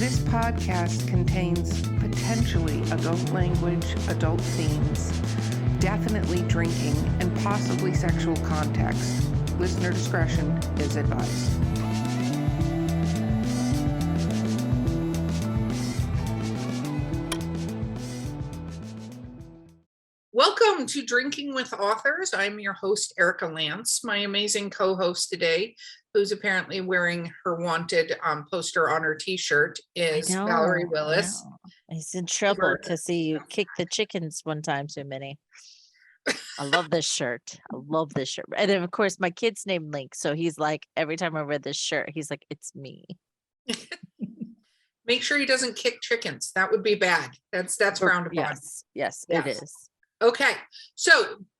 This podcast contains potentially adult language, adult themes, definitely drinking, and possibly sexual context. Listener discretion is advised. Welcome to Drinking with Authors. I'm your host, Erica Lance. My amazing co-host today, who's apparently wearing her wanted poster on her t-shirt, is Valerie Willis. He's in trouble because he kicked the chickens one time too many. I love this shirt. And then, of course, my kid's named Link. So he's like, every time I wear this shirt, he's like, it's me. Make sure he doesn't kick chickens. That would be bad. That's frowned upon. Yes, it is. Okay, so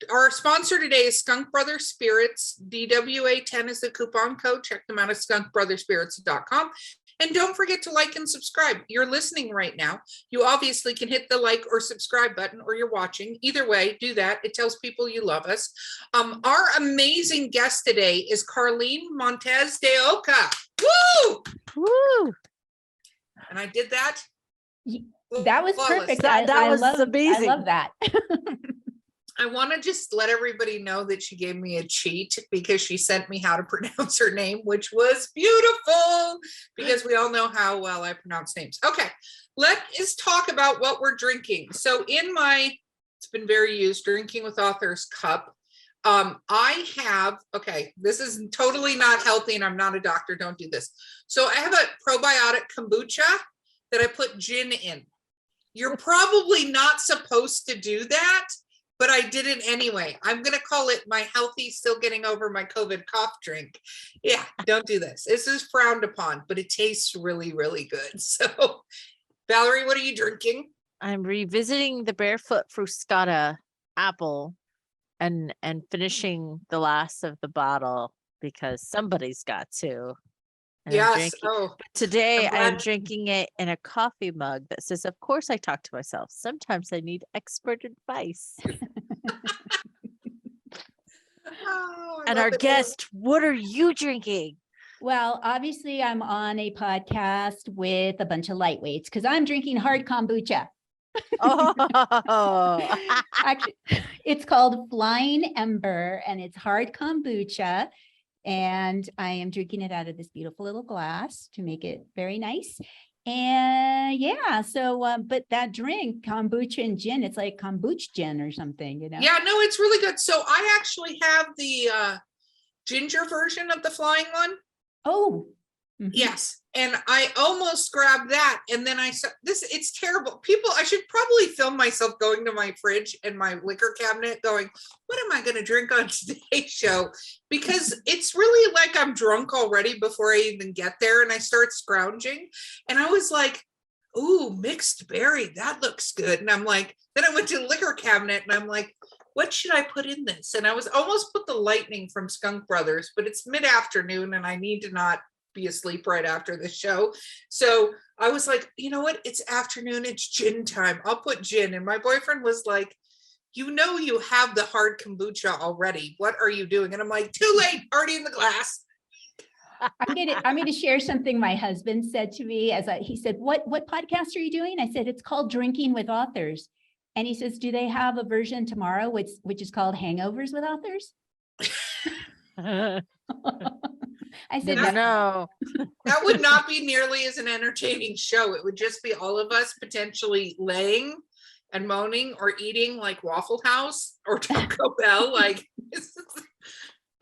our sponsor today is Skunk Brothers Spirits. DWA10 is the coupon code. Check them out at skunkbrotherspirits.com. And don't forget to like and subscribe. You're listening right now. You obviously can hit the like or subscribe button, or you're watching. Either way, do that. It tells people you love us. Our amazing guest today is Carlyn Montes de Oca. Woo! Woo! And I did that. That was perfect. That was amazing. I love that. I want to just let everybody know that she gave me a cheat because she sent me how to pronounce her name, which was beautiful because we all know how well I pronounce names. Okay, let's talk about what we're drinking. So in my, it's been very used, Drinking with Authors cup, I have, okay, this is totally not healthy and I'm not a doctor, don't do this. So I have a probiotic kombucha that I put gin in. You're probably not supposed to do that, but I did it anyway. I'm going to call it my healthy, still getting over my COVID cough drink. Yeah, don't do this. This is frowned upon, but it tastes really, really good. So, Valerie, what are you drinking? I'm revisiting the Barefoot Fruscata apple and finishing the last of the bottle because somebody's got to. Yes. Today I'm drinking it in a coffee mug that says, of course I talk to myself. Sometimes I need expert advice. And our guest, what are you drinking? Well, obviously I'm on a podcast with a bunch of lightweights because I'm drinking hard kombucha. Oh, Actually, it's called Flying Ember and it's hard kombucha. And I am drinking it out of this beautiful little glass to make it very nice. And yeah, so, but that drink, kombucha and gin, it's like kombucha gin or something, you know? Yeah, no, it's really good. So I actually have the ginger version of the flying one. Oh. Mm-hmm. Yes. And I almost grabbed that. And then I said, it's terrible. People, I should probably film myself going to my fridge and my liquor cabinet going, what am I going to drink on today's show? Because it's really like I'm drunk already before I even get there. And I start scrounging. And I was like, ooh, mixed berry. That looks good. And I'm like, then I went to the liquor cabinet and I'm like, what should I put in this? And I was almost put the lightning from Skunk Brothers, but it's mid-afternoon and I need to not be asleep right after the show. So I was like, you know what? It's afternoon. It's gin time. I'll put gin. And my boyfriend was like, you know, you have the hard kombucha already. What are you doing? And I'm like, too late. Already in the glass. I'm going to share something my husband said to me he said, what podcast are you doing? I said, it's called Drinking with Authors. And he says, do they have a version tomorrow, which is called Hangovers with Authors? I said, no. That would not be nearly as an entertaining show. It would just be all of us potentially laying and moaning or eating like Waffle House or Taco Bell. Like,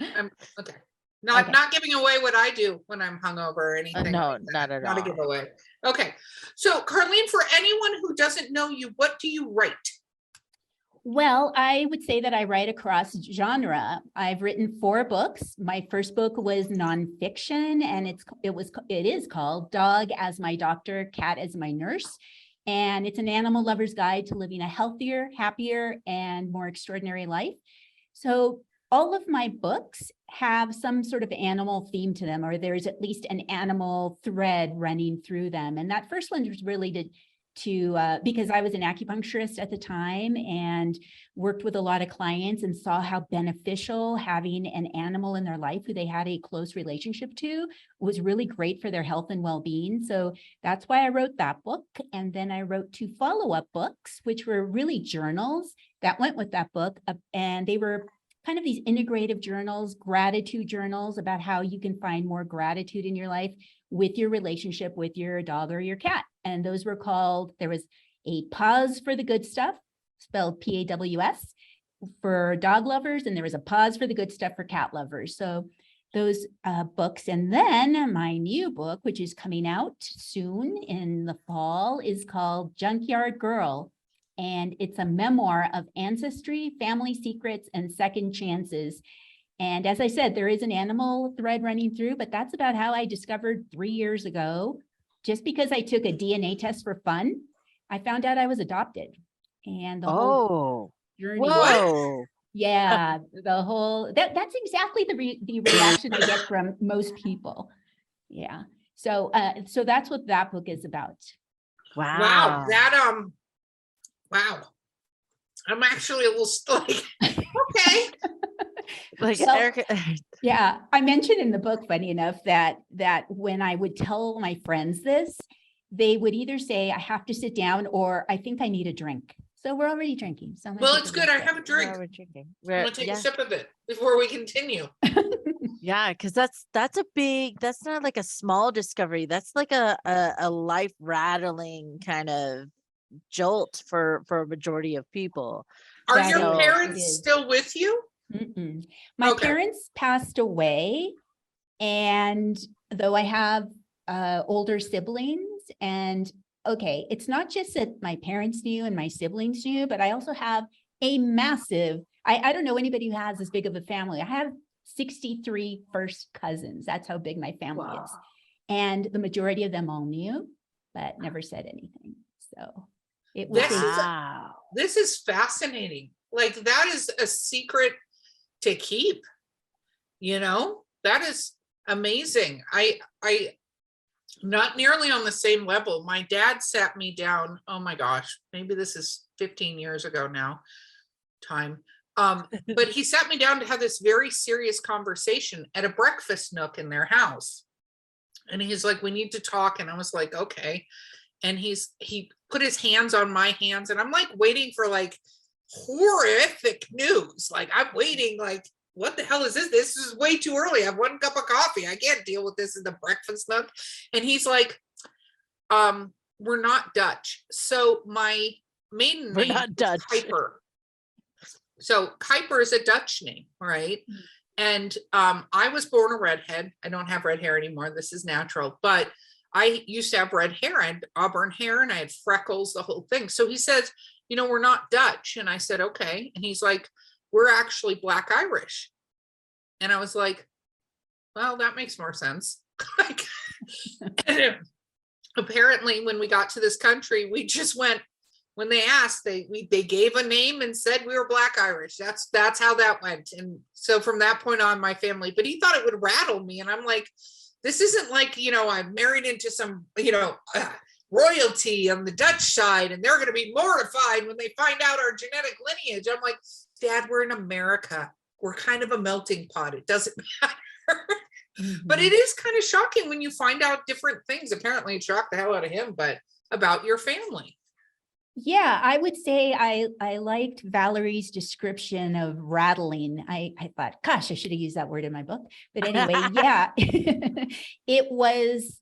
okay. Not giving away what I do when I'm hungover or anything. No, like not at all. Not a giveaway. Okay. So, Carlyn, for anyone who doesn't know you, what do you write? Well, I would say that I write across genre. I've written 4 books. My first book was nonfiction, and it is called Dog as My Doctor, Cat as My Nurse. And it's an animal lover's guide to living a healthier, happier, and more extraordinary life. So all of my books have some sort of animal theme to them, or there's at least an animal thread running through them. And that first one was really to because I was an acupuncturist at the time and worked with a lot of clients and saw how beneficial having an animal in their life who they had a close relationship to was really great for their health and well-being. So that's why I wrote that book. And then I wrote 2 follow-up books, which were really journals that went with that book. And they were kind of these integrative journals, gratitude journals about how you can find more gratitude in your life with your relationship with your dog or your cat. And those were called, there was a pause for the good stuff, spelled PAWS, for dog lovers, and there was a pause for the good stuff for cat lovers. So those books. And then my new book, which is coming out soon in the fall, is called Junkyard Girl. And it's a memoir of ancestry, family secrets, and second chances. And as I said, there is an animal thread running through, but that's about how I discovered 3 years ago, just because I took a DNA test for fun, I found out I was adopted. And the whole journey. Whoa. Yeah, the whole, that's exactly the reaction I get from most people. Yeah. So that's what that book is about. Wow. Wow. I'm actually a little like, okay. Like So- Erica, Yeah, I mentioned in the book, funny enough, that when I would tell my friends this, they would either say, I have to sit down, or I think I need a drink. So we're already drinking. So I'm gonna Well, take it's a good. little I have a sip. drink. we're drinking. I'm gonna take a sip of it before we continue. Yeah, because that's a big, that's not like a small discovery. That's like a life rattling kind of jolt for a majority of people. Are That your is- it parents is. still with you? Mm-mm. My Okay. parents passed away, and though I have older siblings, and okay, it's not just that my parents knew and my siblings knew, but I also have a massive, I don't know anybody who has as big of a family. I have 63 first cousins. That's how big my family is. And the majority of them all knew, but never said anything. So it was This is- Wow. This is fascinating. Like, that is a secret to keep, that is amazing. I not nearly on the same level. My dad sat me down, oh my gosh, maybe this is 15 years ago now, time. But he sat me down to have this very serious conversation at a breakfast nook in their house. And he's like, we need to talk. And I was like, okay. And he put his hands on my hands, and I'm like waiting for like horrific news. Like, I'm waiting, like, what the hell is this? This is way too early. I have 1 cup of coffee. I can't deal with this in the breakfast nook. And he's like, we're not Dutch. So my maiden We're name not is Dutch. Kuiper. So Kuiper is a Dutch name, right? And I was born a redhead. I don't have red hair anymore. This is natural. But I used to have red hair. I had auburn hair, and I had freckles, the whole thing. So he says, we're not Dutch. And I said, okay. And he's like, we're actually Black Irish. And I was like, well, that makes more sense. Like, apparently, when we got to this country, we just went, when they asked, they gave a name and said we were Black Irish. That's how that went. And so from that point on, my family, but he thought it would rattle me. And I'm like, this isn't like, I'm married into some, royalty on the Dutch side, and they're going to be mortified when they find out our genetic lineage. I'm like, Dad, we're in America. We're kind of a melting pot. It doesn't matter. But it is kind of shocking when you find out different things. Apparently it shocked the hell out of him, but about your family. Yeah, I would say I liked Valerie's description of rattling. I thought, gosh, I should have used that word in my book. But anyway, yeah, it was,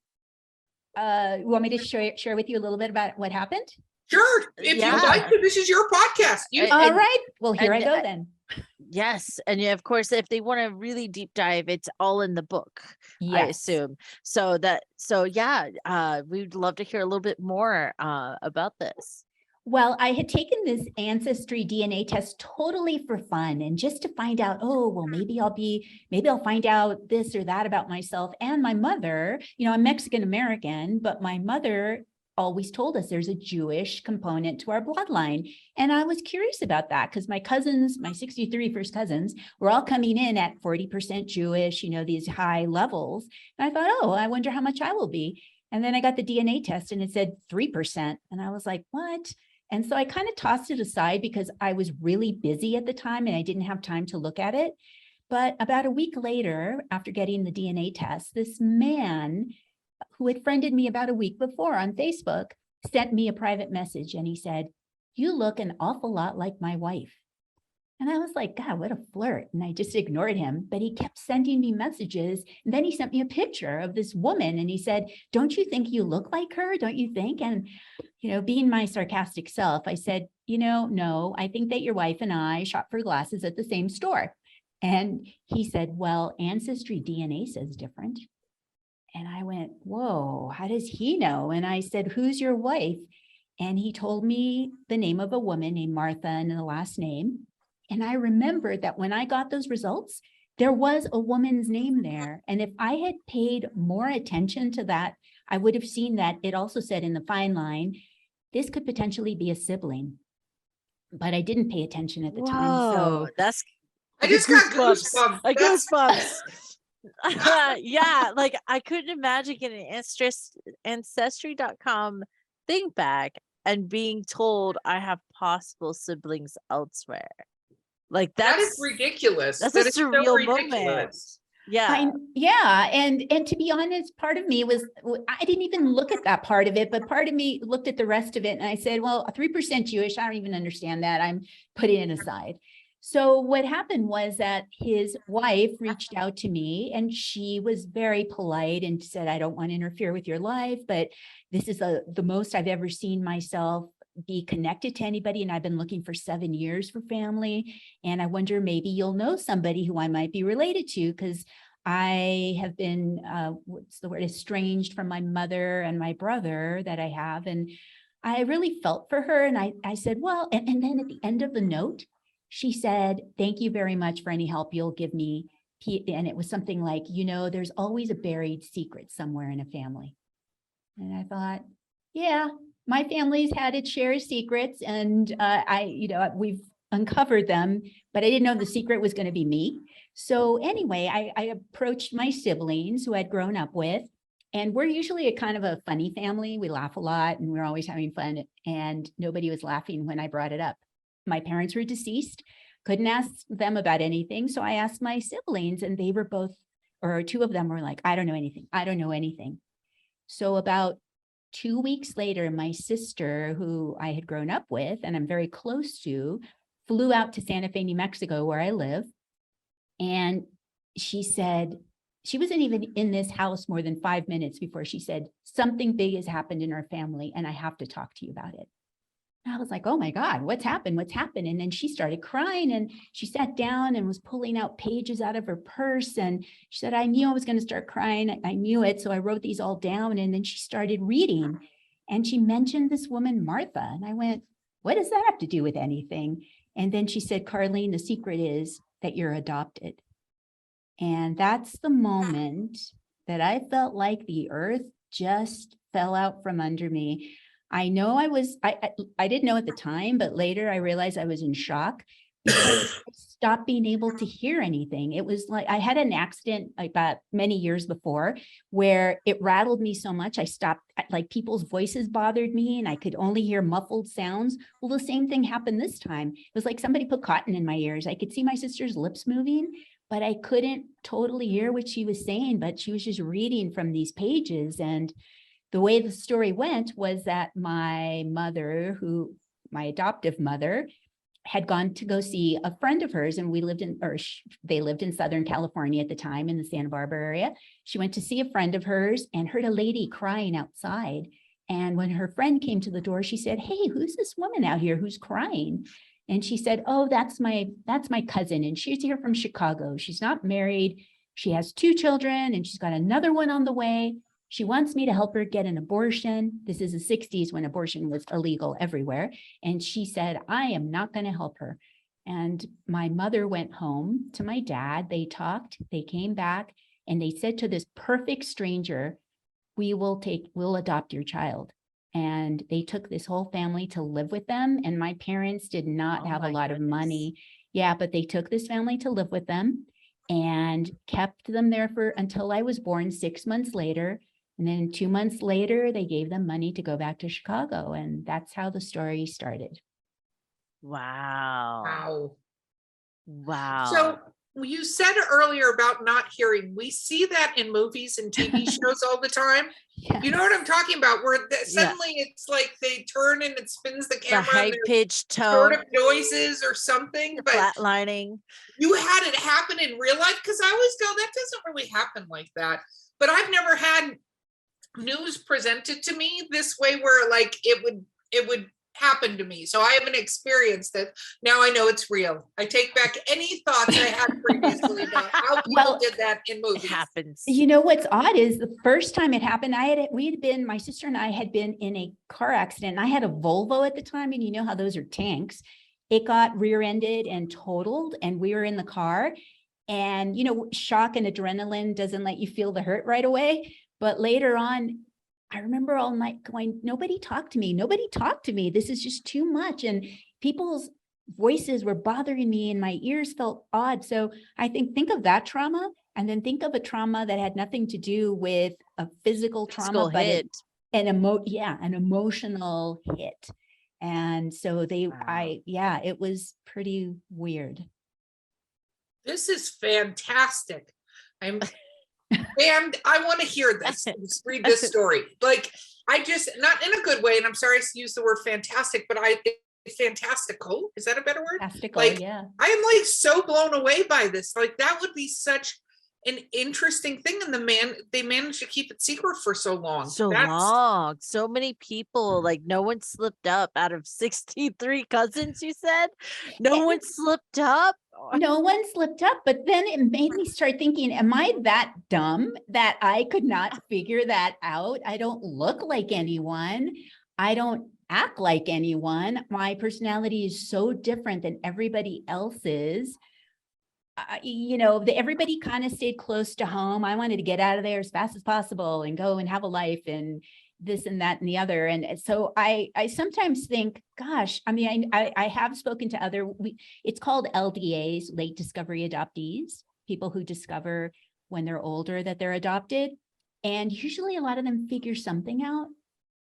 you want me to share with you a little bit about what happened? Sure. If Yeah. you'd like to, this is your podcast. All right. Well, here I and- go then. Yes. And yeah, of course, if they want to really deep dive, it's all in the book, I Yes. assume. So yeah, we'd love to hear a little bit more about this. Well, I had taken this ancestry DNA test totally for fun and just to find out, oh, well, maybe I'll find out this or that about myself and my mother. I'm Mexican American, but my mother always told us there's a Jewish component to our bloodline. And I was curious about that because my cousins, my 63 first cousins, were all coming in at 40% Jewish, these high levels. And I thought, oh, I wonder how much I will be. And then I got the DNA test and it said 3%. And I was like, what? And so I kind of tossed it aside because I was really busy at the time and I didn't have time to look at it. But about a week later, after getting the DNA test, this man who had friended me about a week before on Facebook sent me a private message and he said, "You look an awful lot like my wife." And I was like, God, what a flirt. And I just ignored him, but he kept sending me messages. And then he sent me a picture of this woman and he said, "Don't you think you look like her? Don't you think?" And, being my sarcastic self, I said, no, I think that your wife and I shop for glasses at the same store. And he said, "Well, Ancestry DNA says different." And I went, whoa, how does he know? And I said, "Who's your wife?" And he told me the name of a woman named Martha and the last name. And I remembered that when I got those results, there was a woman's name there. And if I had paid more attention to that, I would have seen that it also said in the fine line, this could potentially be a sibling. But I didn't pay attention at the time. So that's I just got goosebumps. Like goosebumps. Yeah, like I couldn't imagine getting ancestry.com thing back and being told I have possible siblings elsewhere. Like that is ridiculous. That's that a is so surreal moment. ridiculous. Yeah. And to be honest, part of me was, I didn't even look at that part of it, but part of me looked at the rest of it and I said, well, 3% Jewish, I don't even understand that. I'm putting it aside. So what happened was that his wife reached out to me and she was very polite and said, "I don't want to interfere with your life, but this is the most I've ever seen myself be connected to anybody. And I've been looking for 7 years for family. And I wonder, maybe you'll know somebody who I might be related to, because I have been, estranged from my mother and my brother that I have." And I really felt for her. And I said, well, and then at the end of the note, she said, "Thank you very much for any help you'll give me." And it was something like, "There's always a buried secret somewhere in a family." And I thought, yeah, my family's had its share of secrets and we've uncovered them, but I didn't know the secret was going to be me. So anyway, I approached my siblings who I'd grown up with, and we're usually a kind of a funny family. We laugh a lot and we're always having fun, and nobody was laughing when I brought it up. My parents were deceased, couldn't ask them about anything. So I asked my siblings and they were both, or two of them were like, "I don't know anything. I don't know anything." So about 2 weeks later, my sister, who I had grown up with and I'm very close to, flew out to Santa Fe, New Mexico, where I live. And she said, she wasn't even in this house more than 5 minutes before she said, "Something big has happened in our family and I have to talk to you about it." And I was like, oh my God, what's happened? What's happened? And then she started crying and she sat down and was pulling out pages out of her purse. And she said, "I knew I was going to start crying. I knew it. So I wrote these all down." And then she started reading and she mentioned this woman, Martha. And I went, what does that have to do with anything? And then she said, "Carlyn, the secret is that you're adopted." And that's the moment that I felt like the earth just fell out from under me. I know I didn't know at the time, but later I realized I was in shock because I stopped being able to hear anything. It was like I had an accident about many years before where it rattled me so much. I stopped, like people's voices bothered me and I could only hear muffled sounds. Well, the same thing happened this time. It was like somebody put cotton in my ears. I could see my sister's lips moving, but I couldn't totally hear what she was saying, but she was just reading from these pages. And the way the story went was that my mother, my adoptive mother, had gone to go see a friend of hers, and they lived in Southern California at the time in the Santa Barbara area. She went to see a friend of hers and heard a lady crying outside. And when her friend came to the door, she said, "Hey, who's this woman out here who's crying?" And she said, "Oh, that's my cousin. And she's here from Chicago. She's not married. She has 2 children and she's got another one on the way. She wants me to help her get an abortion." This is the 60s when abortion was illegal everywhere. And she said, "I am not going to help her." And my mother went home to my dad. They talked, they came back, and they said to this perfect stranger, we'll adopt your child. And they took this whole family to live with them. And my parents did not have a lot of money. Yeah, but they took this family to live with them and kept them there until I was born 6 months later. And then 2 months later, they gave them money to go back to Chicago. And that's how the story started. Wow. Wow. Wow. So you said earlier about not hearing. We see that in movies and TV shows all the time. Yes. You know what I'm talking about? Where suddenly it's like they turn and it spins the The camera and high there's pitched sort tone, of noises or something. But flatlining. you had it happen in real life? Because I always go, that doesn't really happen like that. But I've never had news presented to me this way where like it would happen to me. So I haven't experienced it. Now I know it's real. I take back any thoughts I had previously about how people did that in It movies. happens. You know what's odd is the first time it happened, my sister and I had been in a car accident. I had a Volvo at the time, and you know how those are tanks. It got rear-ended and totaled, and we were in the car. And you know, shock and adrenaline doesn't let you feel the hurt right away. But later on, I remember all night going, nobody talked to me. Nobody talked to me. This is just too much. And people's voices were bothering me and my ears felt odd. So I think of that trauma, and then think of a trauma that had nothing to do with a physical trauma, but hit. an emotional hit. And so it was pretty weird. This is fantastic. And I want to hear this. Let's read this story. Like, I just, not in a good way, and I'm sorry I used the word fantastic, but fantastical. Is that a better word? Fantastical, like, yeah. I am like so blown away by this. Like, that would be such an interesting thing. And they managed to keep it secret for so long. Long. So many people, like no one slipped up out of 63 cousins, you said? No one slipped up? No one slipped up, but then it made me start thinking, am I that dumb that I could not figure that out? I don't look like anyone. I don't act like anyone. My personality is so different than everybody else's. Everybody kind of stayed close to home. I wanted to get out of there as fast as possible and go and have a life and this and that and the other. And so I sometimes think, gosh, I mean, I have spoken to it's called LDAs, late discovery adoptees, people who discover when they're older that they're adopted. And usually a lot of them figure something out.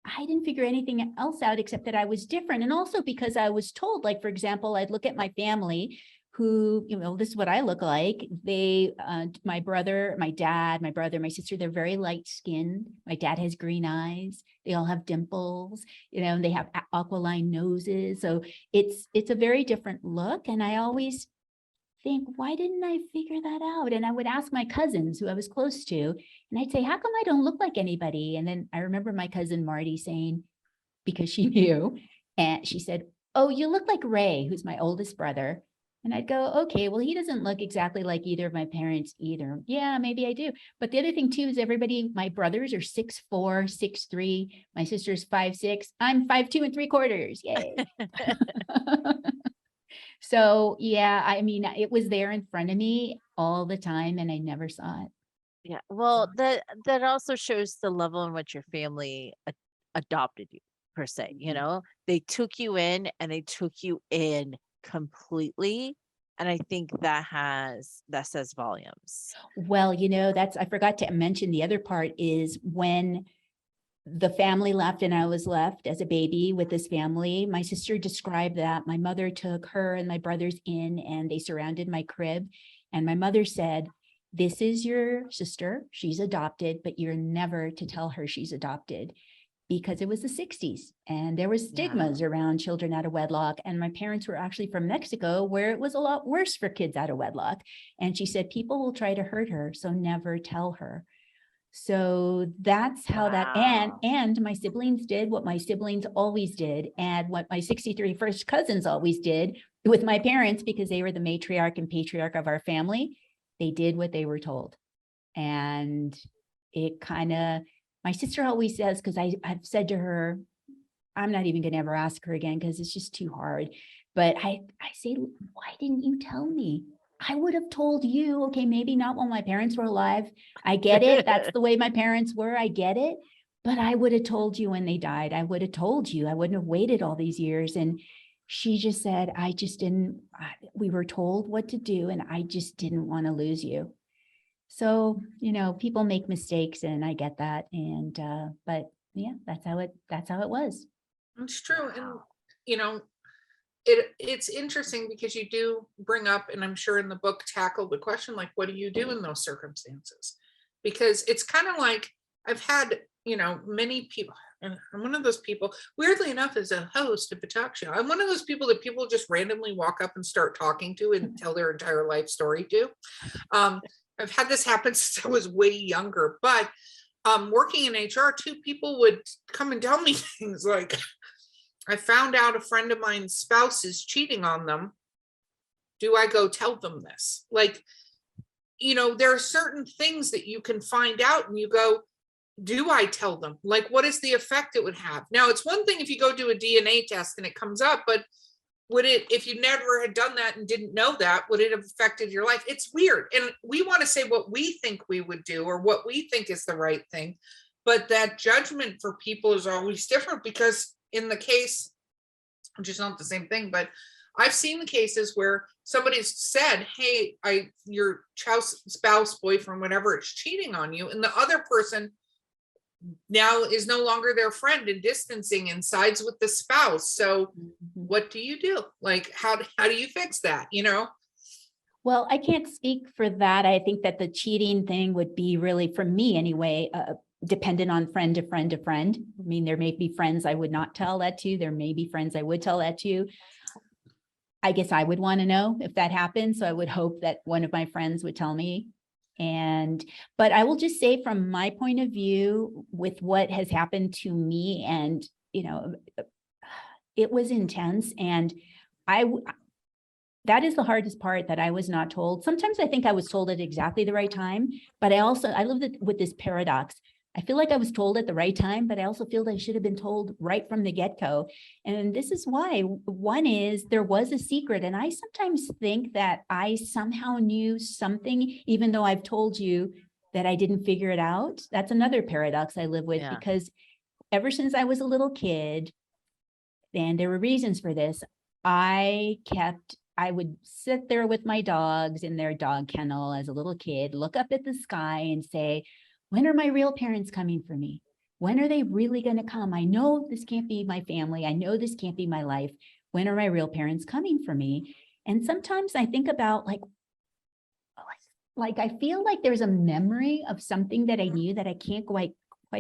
I didn't figure anything else out except that I was different. And also because I was told, like, for example, I'd look at my family who, this is what I look like. My brother, my dad, my brother, my sister, they're very light skinned. My dad has green eyes. They all have dimples, and they have aquiline noses. So it's a very different look. And I always think, why didn't I figure that out? And I would ask my cousins who I was close to, and I'd say, how come I don't look like anybody? And then I remember my cousin Marty saying, because she knew, and she said, oh, you look like Ray, who's my oldest brother. And I'd go, okay, well, he doesn't look exactly like either of my parents either. Yeah, maybe I do. But the other thing too is my brothers are 6'4", 6'3". My sister's 5'6". I'm 5'2" and 3/4. Yay. So yeah, I mean, it was there in front of me all the time and I never saw it. Yeah. Well, that also shows the level in which your family adopted you, per se. They took you in and they took you in completely, and I think that says volumes. Well, I forgot to mention the other part is when the family left and I was left as a baby with this family. My sister described that my mother took her and my brothers in and they surrounded my crib, and my mother said, this is your sister, she's adopted, but you're never to tell her she's adopted. Because it was the 60s and there was stigmas around children out of wedlock. And my parents were actually from Mexico, where it was a lot worse for kids out of wedlock. And she said, people will try to hurt her, so never tell her. So that's how that, and my siblings did what my siblings always did. And what my 63 first cousins always did with my parents, because they were the matriarch and patriarch of our family. They did what they were told. And it kind of, my sister always says, because I've said to her, I'm not even going to ever ask her again because it's just too hard. But I say, why didn't you tell me? I would have told you. Okay, maybe not when my parents were alive. I get it. That's the way my parents were. I get it. But I would have told you when they died. I would have told you. I wouldn't have waited all these years. And she just said, we were told what to do and I just didn't want to lose you. So, people make mistakes and I get that. And, but yeah, that's how it was. It's true. And, you know, it's interesting because you do bring up, and I'm sure in the book tackle the question, like, what do you do in those circumstances? Because it's kind of like, I've had, many people, and I'm one of those people, weirdly enough, as a host of a talk show, I'm one of those people that people just randomly walk up and start talking to and tell their entire life story to. I've had this happen since I was way younger, but working in HR too, people would come and tell me things like, I found out a friend of mine's spouse is cheating on them. Do I go tell them this? Like, there are certain things that you can find out and you go, do I tell them? Like, what is the effect it would have? Now, it's one thing if you go do a DNA test and it comes up, but would it, if you never had done that and didn't know that, would it have affected your life? It's weird. And we want to say what we think we would do or what we think is the right thing. But that judgment for people is always different, because in the case, which is not the same thing, but I've seen the cases where somebody's said, hey, your spouse, boyfriend, whatever, it's cheating on you. And the other person now is no longer their friend and distancing and sides with the spouse. So what do you do? Like, how do you fix that? Well, I can't speak for that. I think that the cheating thing would be really, for me anyway, dependent on friend to friend to friend. I mean, there may be friends I would not tell that to. There may be friends I would tell that to. I guess I would want to know if that happened. So I would hope that one of my friends would tell me. But I will just say, from my point of view, with what has happened to me, and, it was intense. And that is the hardest part, that I was not told. Sometimes I think I was told at exactly the right time, but I live with this paradox. I feel like I was told at the right time, but I also feel that I should have been told right from the get-go. And this is why. One is, there was a secret. And I sometimes think that I somehow knew something, even though I've told you that I didn't figure it out. That's another paradox I live with, because ever since I was a little kid, and there were reasons for this, I would sit there with my dogs in their dog kennel as a little kid, look up at the sky and say, when are my real parents coming for me? When are they really going to come? I know this can't be my family. I know this can't be my life. When are my real parents coming for me? And sometimes I think about like I feel like there's a memory of something that I knew that I can't quite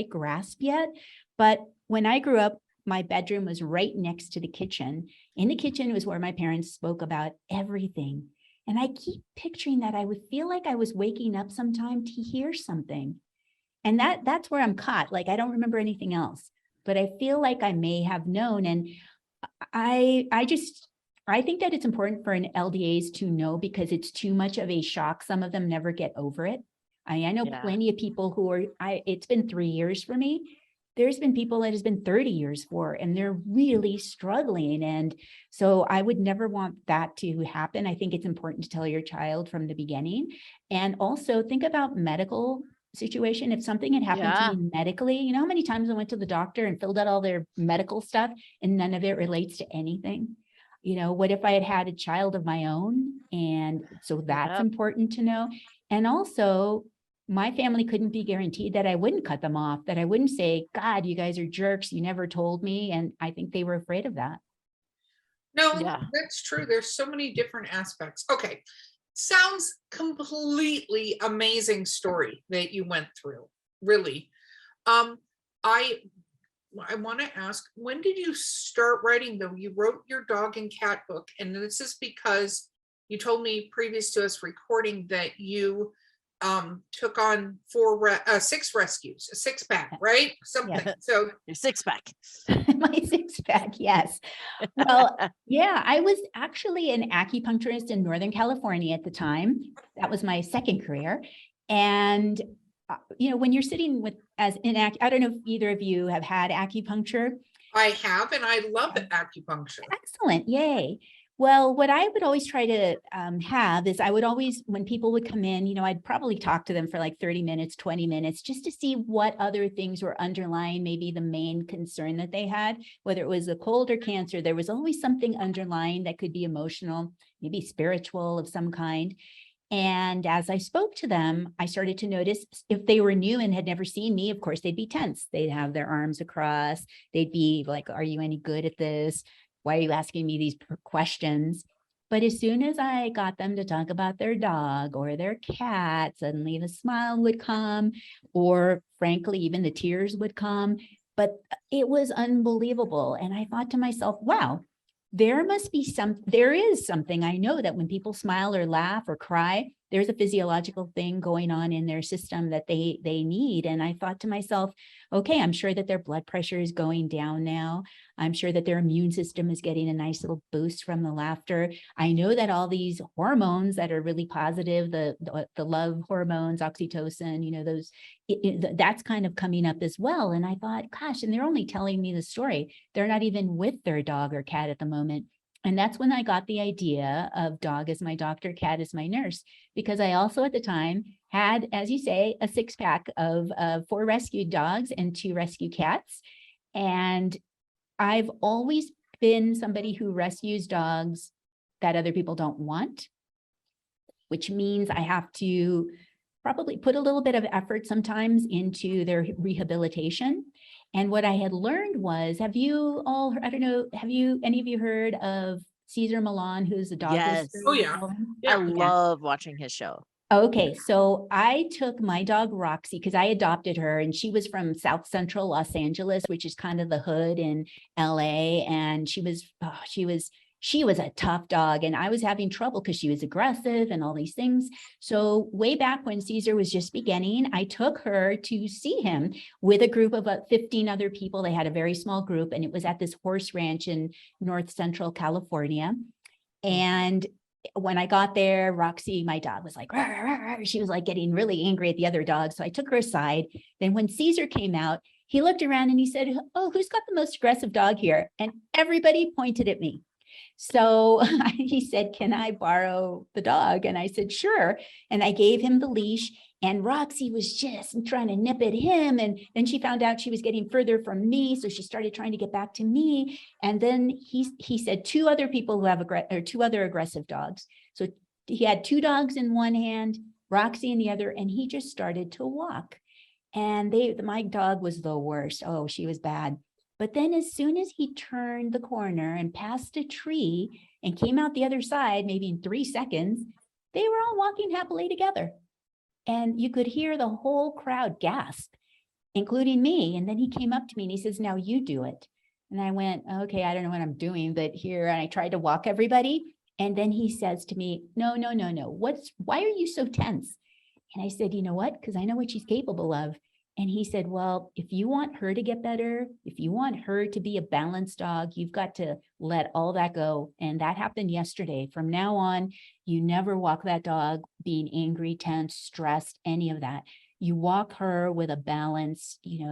grasp yet. But when I grew up, my bedroom was right next to the kitchen. In the kitchen was where my parents spoke about everything. And I keep picturing that I would feel like I was waking up sometime to hear something. And that's where I'm caught. Like, I don't remember anything else, but I feel like I may have known. And I think that it's important for an LDAs to know, because it's too much of a shock. Some of them never get over it. I know plenty of people who it's been 3 years for me. There's been people that has been 30 years for, and they're really struggling. And so I would never want that to happen. I think it's important to tell your child from the beginning. And also think about medical situation. If something had happened to me medically, how many times I went to the doctor and filled out all their medical stuff and none of it relates to anything? What if I had had a child of my own? And so that's important to know. And also, my family couldn't be guaranteed that I wouldn't cut them off, that I wouldn't say, God, you guys are jerks, you never told me. And I think they were afraid of that. No, that's true. There's so many different aspects. Okay. Sounds completely amazing story that you went through. Really. I want to ask, when did you start writing though? You wrote your dog and cat book, and this is because you told me previous to us recording that you took on 6 rescues, a 6-pack, right? Something. Yeah. So your 6-pack. My 6-pack, yes. Well, yeah, I was actually an acupuncturist in Northern California at the time. That was my second career. And when you're sitting with I don't know if either of you have had acupuncture. I have, and I love acupuncture. Excellent, yay. Well, what I would always try to have is, I would always, when people would come in, I'd probably talk to them for like 30 minutes, 20 minutes, just to see what other things were underlying maybe the main concern that they had, whether it was a cold or cancer. There was always something underlying that could be emotional, maybe spiritual of some kind. And as I spoke to them, I started to notice if they were new and had never seen me, of course, they'd be tense. They'd have their arms across. They'd be like, are you any good at this? Why are you asking me these questions? But as soon as I got them to talk about their dog or their cat, suddenly the smile would come, or frankly, even the tears would come. But it was unbelievable. And I thought to myself, wow, there is something. I know that when people smile or laugh or cry, there's a physiological thing going on in their system that they need. And I thought to myself, okay, I'm sure that their blood pressure is going down now. I'm sure that their immune system is getting a nice little boost from the laughter. I know that all these hormones that are really positive, the love hormones, oxytocin, those, that's kind of coming up as well. And I thought, gosh, and they're only telling me the story. They're not even with their dog or cat at the moment. And that's when I got the idea of dog as my doctor, cat as my nurse, because I also at the time had, as you say, a 6-pack of 4 rescued dogs and 2 rescue cats. And I've always been somebody who rescues dogs that other people don't want, which means I have to probably put a little bit of effort sometimes into their rehabilitation. And what I had learned was, any of you heard of Cesar Millan, who's a dog Yes. whisperer? Oh, yeah. I love watching his show. Okay, so I took my dog Roxy because I adopted her, and she was from South Central Los Angeles, which is kind of the hood in LA. And she was a tough dog, and I was having trouble because she was aggressive and all these things. So way back when Caesar was just beginning, I took her to see him with a group of 15 other people. They had a very small group, and it was at this horse ranch in North Central California. And when I got there, Roxy, my dog, was like, "Rah, rah, rah." She was like getting really angry at the other dogs. So I took her aside. Then when Caesar came out, he looked around and he said, "Oh, who's got the most aggressive dog here?" And everybody pointed at me. So he said, "Can I borrow the dog?" And I said, "Sure." And I gave him the leash, and Roxy was just trying to nip at him. And then she found out she was getting further from me. So she started trying to get back to me. And then he said 2 other people who have 2 other aggressive dogs. So he had 2 dogs in one hand, Roxy in the other, and he just started to walk. And my dog was the worst. Oh, she was bad. But then as soon as he turned the corner and passed a tree and came out the other side, maybe in 3 seconds, they were all walking happily together. And you could hear the whole crowd gasp, including me. And then he came up to me and he says, "Now you do it." And I went, "Okay, I don't know what I'm doing, but here." And I tried to walk everybody. And then he says to me, "No. Why are you so tense?" And I said, "You know what? Because I know what she's capable of." And he said, "Well, if you want her to get better, if you want her to be a balanced dog, you've got to let all that go." And that happened yesterday. From now on, you never walk that dog being angry, tense, stressed, any of that. You walk her with a balance, you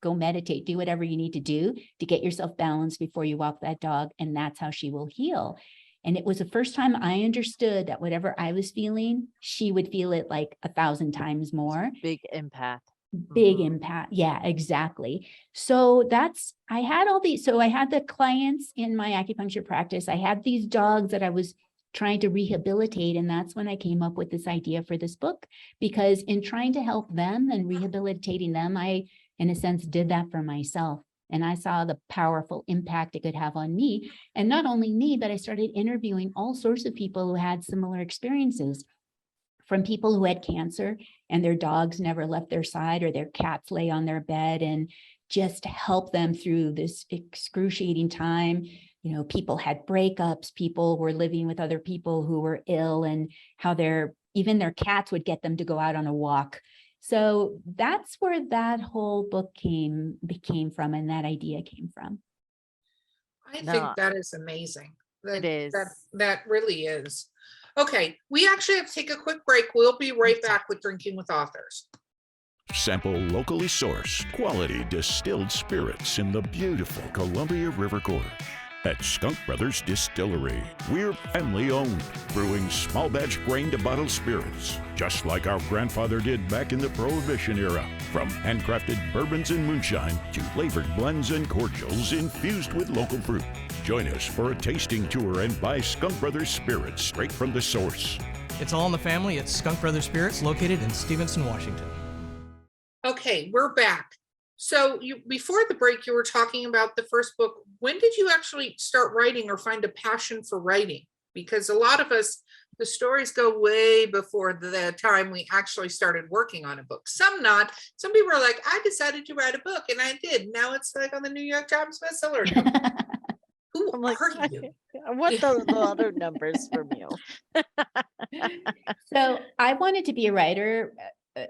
go meditate, do whatever you need to do to get yourself balanced before you walk that dog. And that's how she will heal. And it was the first time I understood that whatever I was feeling, she would feel it like 1,000 times more. Big impact. Big impact. Yeah, exactly. So I had the clients in my acupuncture practice. I had these dogs that I was trying to rehabilitate. And that's when I came up with this idea for this book, because in trying to help them and rehabilitating them, I, in a sense, did that for myself. And I saw the powerful impact it could have on me. And not only me, but I started interviewing all sorts of people who had similar experiences, from people who had cancer and their dogs never left their side, or their cats lay on their bed, and just help them through this excruciating time. People had breakups, people were living with other people who were ill, and how even their cats would get them to go out on a walk. So that's where that whole book came from, and that idea came from. I think that is amazing. It is. That really is. Okay, we actually have to take a quick break. We'll be right back with Drinking with Authors. Sample locally sourced, quality distilled spirits in the beautiful Columbia River Gorge. At Skunk Brothers Distillery, we're family owned, brewing small batch grain to bottle spirits, just like our grandfather did back in the Prohibition era. From handcrafted bourbons and moonshine to flavored blends and cordials infused with local fruit. Join us for a tasting tour and buy Skunk Brothers spirits straight from the source. It's all in the family at Skunk Brothers Spirits, located in Stevenson, Washington. Okay, we're back. So before the break, you were talking about the first book. When did you actually start writing or find a passion for writing? Because a lot of us, the stories go way before the time we actually started working on a book. Some not. Some people are like, I decided to write a book, and I did. Now it's like on the New York Times bestseller. Who I'm like, are you? I want the other numbers from you. So I wanted to be a writer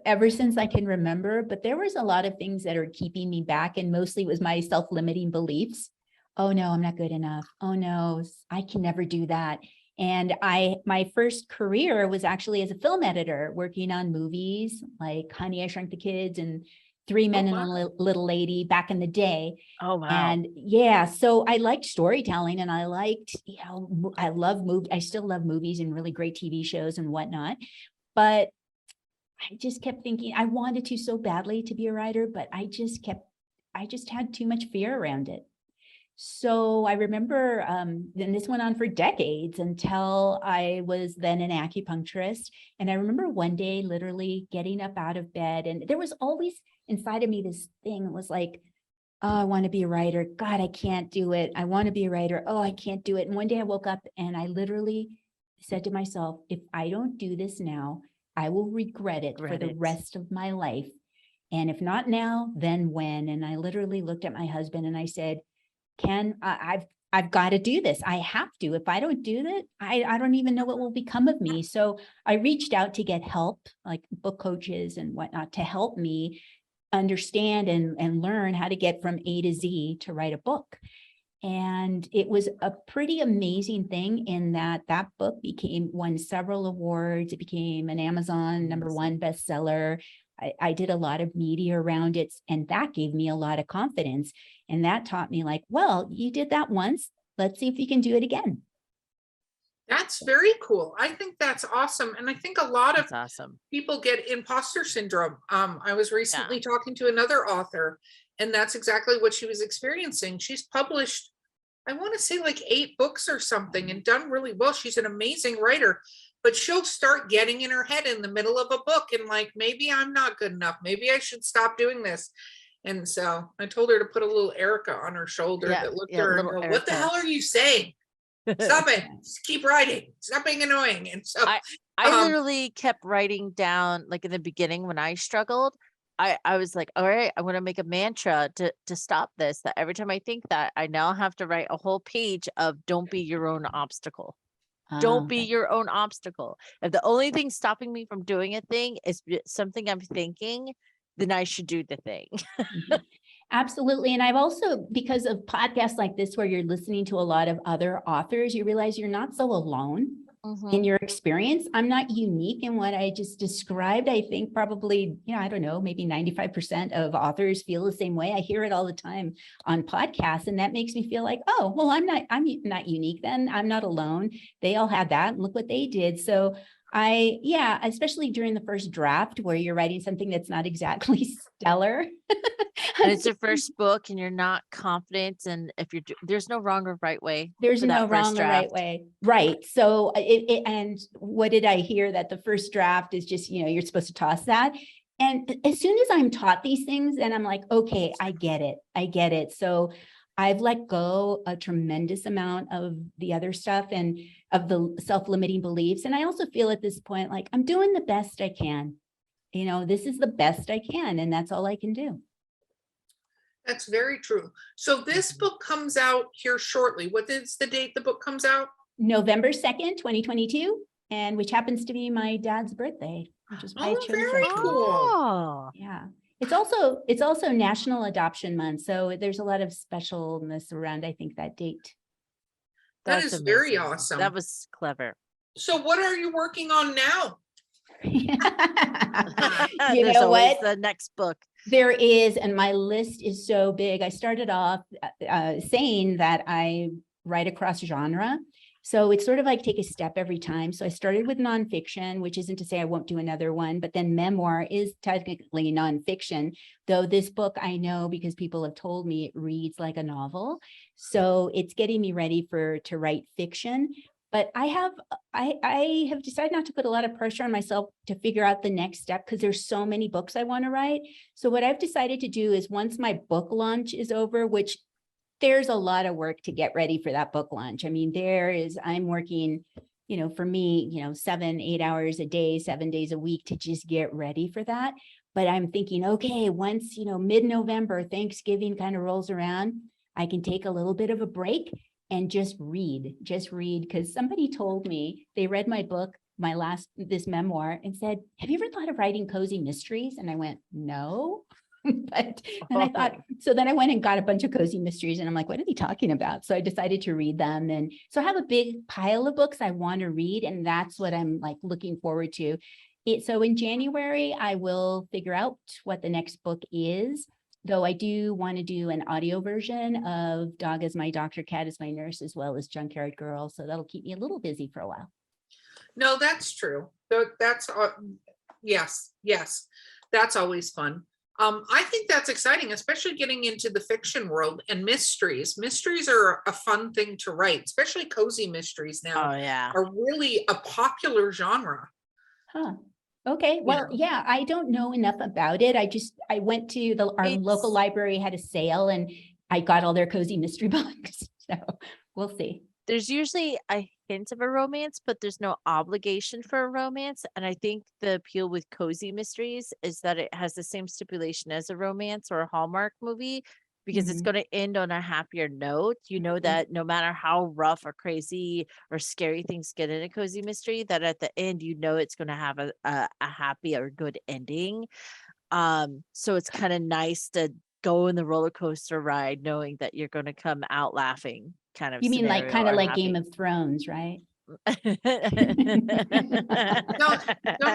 ever since I can remember, but there was a lot of things that are keeping me back, and mostly it was my self-limiting beliefs. Oh no, I'm not good enough. Oh no, I can never do that. And my first career was actually as a film editor, working on movies like Honey, I Shrunk the Kids and Three Men and a Little Lady back in the day. Oh, wow. And yeah, so I liked storytelling, and I liked, I love movies. I still love movies and really great TV shows and whatnot. But I just kept thinking I wanted to so badly to be a writer, but I just had too much fear around it. So I remember, and this went on for decades until I was then an acupuncturist. And I remember one day literally getting up out of bed, and there was always inside of me this thing that was like, oh, I want to be a writer. God, I can't do it. I want to be a writer. Oh, I can't do it. And one day I woke up and I literally said to myself, if I don't do this now, I will regret it for the rest of my life. And if not now, then when? And I literally looked at my husband and I said, I've got to do this. I have to. If I don't do that, I don't even know what will become of me. So I reached out to get help, like book coaches and whatnot, to help me understand and learn how to get from A to Z to write a book. And it was a pretty amazing thing in that book won several awards. It became an Amazon #1 bestseller. I did a lot of media around it, and that gave me a lot of confidence. And that taught me like, well, you did that once. Let's see if you can do it again. That's very cool. I think that's awesome. And I think a lot of awesome. people get imposter syndrome. I was recently talking to another author, and that's exactly what she was experiencing. She's published, I want to say like 8 books or something, and done really well. She's an amazing writer, but she'll start getting in her head in the middle of a book and like, maybe I'm not good enough. Maybe I should stop doing this. And so I told her to put a little Erica on her shoulder that looked at her and go, what the hell are you saying? Stop it. Just keep writing. Stop being annoying. And so I literally kept writing down, like in the beginning when I struggled, I was like, all right, I want to make a mantra to stop this, that every time I think that, I now have to write a whole page of don't be your own obstacle. Don't be your own obstacle. If the only thing stopping me from doing a thing is something I'm thinking, then I should do the thing. Absolutely. And I've also, because of podcasts like this, where you're listening to a lot of other authors, you realize you're not so alone in your experience. I'm not unique in what I just described. I think probably, I don't know, maybe 95% of authors feel the same way. I hear it all the time on podcasts, and that makes me feel like, oh, well, I'm not unique then. I'm not alone. They all had that, and look what they did. So especially during the first draft where you're writing something that's not exactly stellar. And it's your first book and you're not confident. And if there's no wrong or right way. There's no wrong or right way. Right. So and what did I hear? That the first draft is just, you're supposed to toss that. And as soon as I'm taught these things, and I'm like, okay, I get it. So I've let go a tremendous amount of the other stuff and of the self-limiting beliefs. And I also feel at this point, like I'm doing the best I can. This is the best I can, and that's all I can do. That's very true. So this book comes out here shortly. What is the date the book comes out? November 2nd, 2022, and which happens to be my dad's birthday, which is why I chose very that. cool. Yeah. It's also National Adoption Month, so there's a lot of specialness around, I think, that date. That is very awesome. That was clever. So what are you working on now? You There's know always what? The next book. There is, and my list is so big. I started off saying that I write across genre. So it's sort of like take a step every time. So I started with nonfiction, which isn't to say I won't do another one, but then memoir is technically nonfiction, though this book I know because people have told me it reads like a novel. So it's getting me ready to write fiction. But I have decided not to put a lot of pressure on myself to figure out the next step because there's so many books I want to write. So what I've decided to do is once my book launch is over, which there's a lot of work to get ready for that book launch. I mean, I'm working, for me, 7, 8 hours a day, 7 days a week to just get ready for that. But I'm thinking, okay, once, mid-November, Thanksgiving kind of rolls around, I can take a little bit of a break and just read, because somebody told me they read my book, this memoir, and said, have you ever thought of writing cozy mysteries? And I went, no. But then I thought, so then I went and got a bunch of cozy mysteries and I'm like, what are they talking about? So I decided to read them. And so I have a big pile of books I want to read. And that's what I'm like looking forward to. So in January, I will figure out what the next book is, though I do want to do an audio version of Dog as My Doctor, Cat as My Nurse, as well as Junkyard Girl. So that'll keep me a little busy for a while. No, that's true. That's, yes, that's always fun. I think that's exciting, especially getting into the fiction world and mysteries. Mysteries are a fun thing to write, especially cozy mysteries now are really a popular genre. Huh. Okay. Well, yeah, I don't know enough about it. I went to our local library had a sale and I got all their cozy mystery books. So we'll see. There's usually a hint of a romance, but there's no obligation for a romance. And I think the appeal with cozy mysteries is that it has the same stipulation as a romance or a Hallmark movie, because it's going to end on a happier note. You know that no matter how rough or crazy or scary things get in a cozy mystery, that at the end, it's going to have a happy or good ending. So it's kind of nice to go in the roller coaster ride knowing that you're going to come out laughing. Kind of. You mean like kind of like Game of Thrones, right? Don't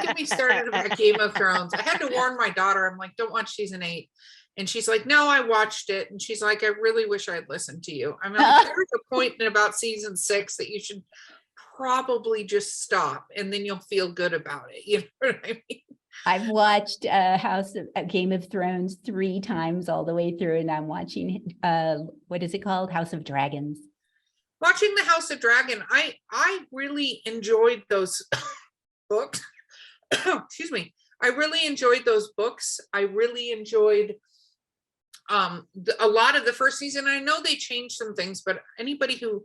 get me started about Game of Thrones. I had to warn my daughter. I'm like, don't watch season 8. And she's like, no, I watched it. And she's like, I really wish I'd listened to you. I mean, there's a point in about season 6 that you should probably just stop and then you'll feel good about it. You know what I mean? I've watched Game of Thrones 3 times all the way through, and I'm watching what is it called? House of Dragons. Watching the House of Dragon, I really enjoyed those books. Excuse me. I really enjoyed those books. I really enjoyed a lot of the first season. I know they changed some things, but anybody who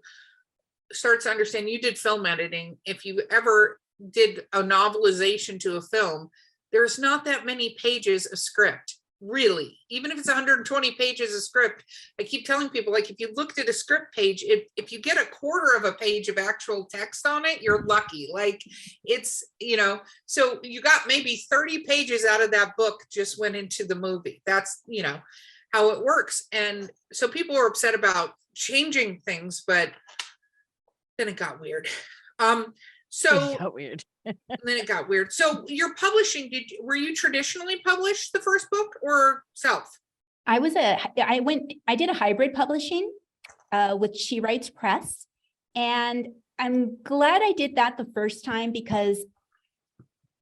starts to understand, you did film editing. If you ever did a novelization to a film, there's not that many pages of script, really. Even if it's 120 pages of script, I keep telling people, like, if you looked at a script page, if you get a quarter of a page of actual text on it, you're lucky. Like, it's, so you got maybe 30 pages out of that book just went into the movie. That's, how it works. And so people are upset about changing things, but then it got weird. So it got weird. And then it got weird. So you're publishing, were you traditionally published the first book or self? I did a hybrid publishing with She Writes Press. And I'm glad I did that the first time because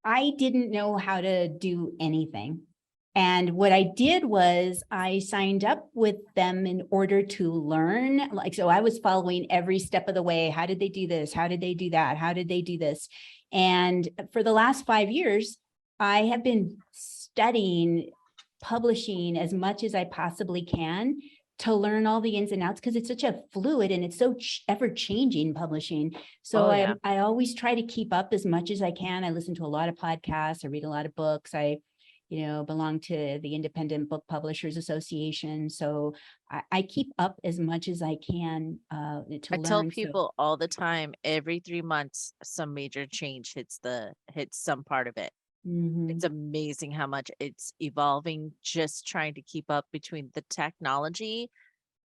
I didn't know how to do anything. And what I did was I signed up with them in order to learn. So I was following every step of the way. How did they do this? How did they do that? How did they do this? And for the last 5 years, I have been studying publishing as much as I possibly can to learn all the ins and outs, because it's such a fluid and it's so ever-changing publishing. So I always try to keep up as much as I can. I listen to a lot of podcasts. I read a lot of books. I belong to the Independent Book Publishers Association. So I keep up as much as I can to learn. I tell people all the time, every 3 months, some major change hits some part of it. It's amazing how much it's evolving, just trying to keep up between the technology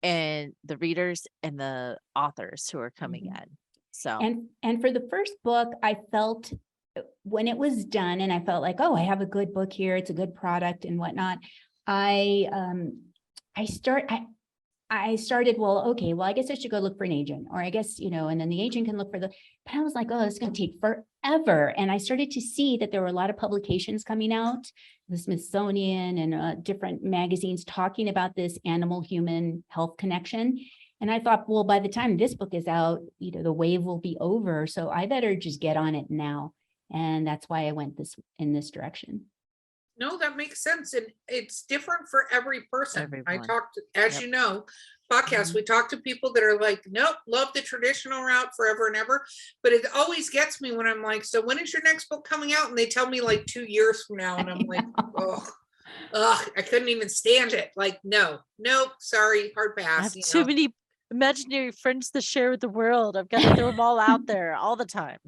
and the readers and the authors who are coming in. So, and for the first book, I felt when it was done and I felt like, oh, I have a good book here. It's a good product and whatnot. I started, I guess I should go look for an agent, or I guess, and then the agent can look for but I was like, oh, it's going to take forever. And I started to see that there were a lot of publications coming out, the Smithsonian and different magazines talking about this animal-human health connection. And I thought, well, by the time this book is out, the wave will be over. So I better just get on it now. And that's why I went in this direction. No, that makes sense. And it's different for every person. I Everyone. talked, as Yep. you know, podcasts, we talk to people that are like, nope, love the traditional route forever and ever. But it always gets me when I'm like, so when is your next book coming out? And they tell me like 2 years from now. And I'm like, oh, I couldn't even stand it. Like, nope, sorry, hard I pass. have too many imaginary friends to share with the world. I've got to throw them all out there all the time.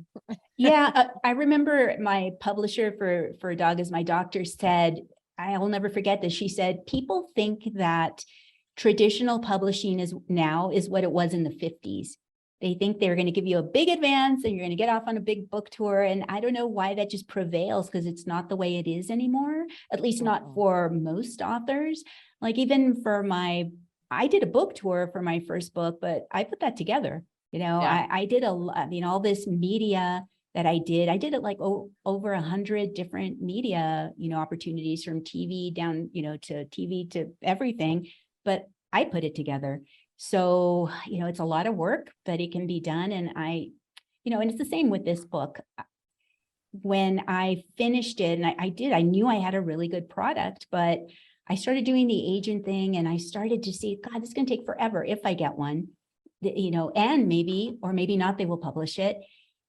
Yeah, I remember my publisher for A Dog Is My Doctor said, I will never forget this. She said, people think that traditional publishing is what it was in the 50s. They think they're going to give you a big advance and you're going to get off on a big book tour. And I don't know why that just prevails, because it's not the way it is anymore, at least not for most authors. Like even for I did a book tour for my first book, but I put that together. Yeah. I did all this media that I did it like over 100 different media, opportunities, from TV down, to TV to everything, but I put it together. So, it's a lot of work, but it can be done. And and it's the same with this book. When I finished it, and I knew I had a really good product, but I started doing the agent thing and I started to see, God, this is going to take forever if I get one, and maybe, or maybe not, they will publish it.